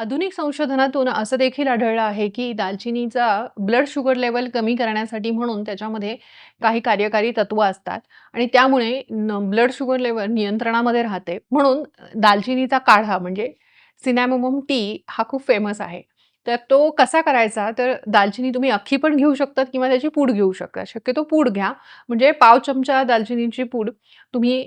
आधुनिक संशोधनातून असं देखील आढळलं आहे, की दालचिनीचा ब्लड शुगर लेव्हल कमी करण्यासाठी म्हणून त्याच्यामध्ये काही कार्यकारी तत्व असतात आणि त्यामुळे ब्लड शुगर लेव्हल नियंत्रणामध्ये राहते. म्हणून दालचिनीचा काढा म्हणजे सिनॅमोमम टी हा खूप फेमस आहे. तर तो कसा करायचा? तर दालचिनी तुम्ही अख्खी पण घेऊ शकतात किंवा त्याची पूड घेऊ शकता. शक्यतो पूड घ्या. म्हणजे पाव चमचा दालचिनीची पूड तुम्ही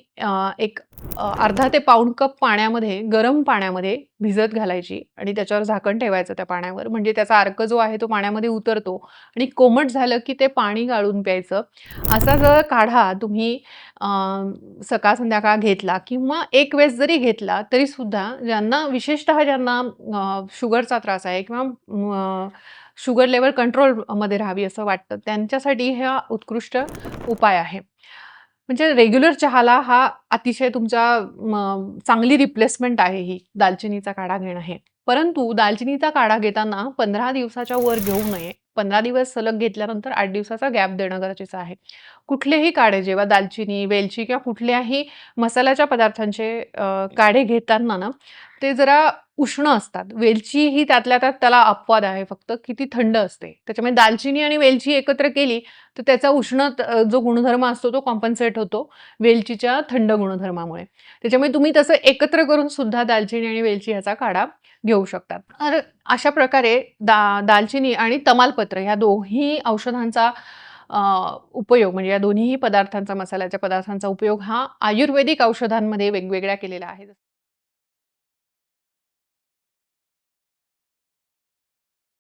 एक अर्धा ते पाऊण कप पाण्यामध्ये, गरम पाण्यामध्ये भिजत घालायची आणि त्याच्यावर झाकण ठेवायचं त्या पाण्यावर. म्हणजे त्याचा अर्क जो आहे तो पाण्यामध्ये उतरतो आणि कोमट झालं की ते पाणी गाळून प्यायचं. असा जर काढा तुम्ही अ, सकाळ-संध्याकाळ घेतला किंवा एक वेळेस जरी घेतला तरीसुद्धा विशेषतः ज्यांना शुगरचा त्रास आहे किंवा शुगर लेव्हल कंट्रोलमध्ये राहावी असं वाटतं, त्यांच्यासाठी हा उत्कृष्ट उपाय आहे. म्हणजे रेग्युलर चहाला हा अतिशय तुमचा चांगली रिप्लेसमेंट आहे ही दालचिनीचा काढा घेणं हे. परंतु दालचिनीचा काढा घेताना 15 दिवसाच्या वर घेऊ नये. 15 दिवस सलग घेतल्यानंतर 8 दिवसाचा गॅप देणं गरजेचं आहे. कुठलेही काढे जेव्हा दालचिनी, वेलची किंवा कुठल्याही मसाल्याच्या पदार्थांचे काढे घेताना ना, ते जरा उष्ण असतात. वेलची ही त्यातल्या त्यात त्याला अपवाद आहे फक्त की ती थंड असते. त्याच्यामुळे दालचिनी आणि वेलची एकत्र केली तर त्याचा जो गुणधर्म असतो तो कॉम्पेन्सेट होतो वेलचीच्या थंड गुणधर्मामुळे. त्याच्यामुळे तुम्ही तसं एकत्र करून सुद्धा दालचिनी आणि वेलची ह्याचा काढा घेऊ शकतात. तर अशा प्रकारे दालचिनी आणि तमालपत्र ह्या दोन्ही औषधांचा उपयोग म्हणजे या दोन्हीही पदार्थांचा, मसाल्याच्या पदार्थांचा उपयोग हा आयुर्वेदिक औषधांमध्ये वेगवेगळ्या केलेला आहे.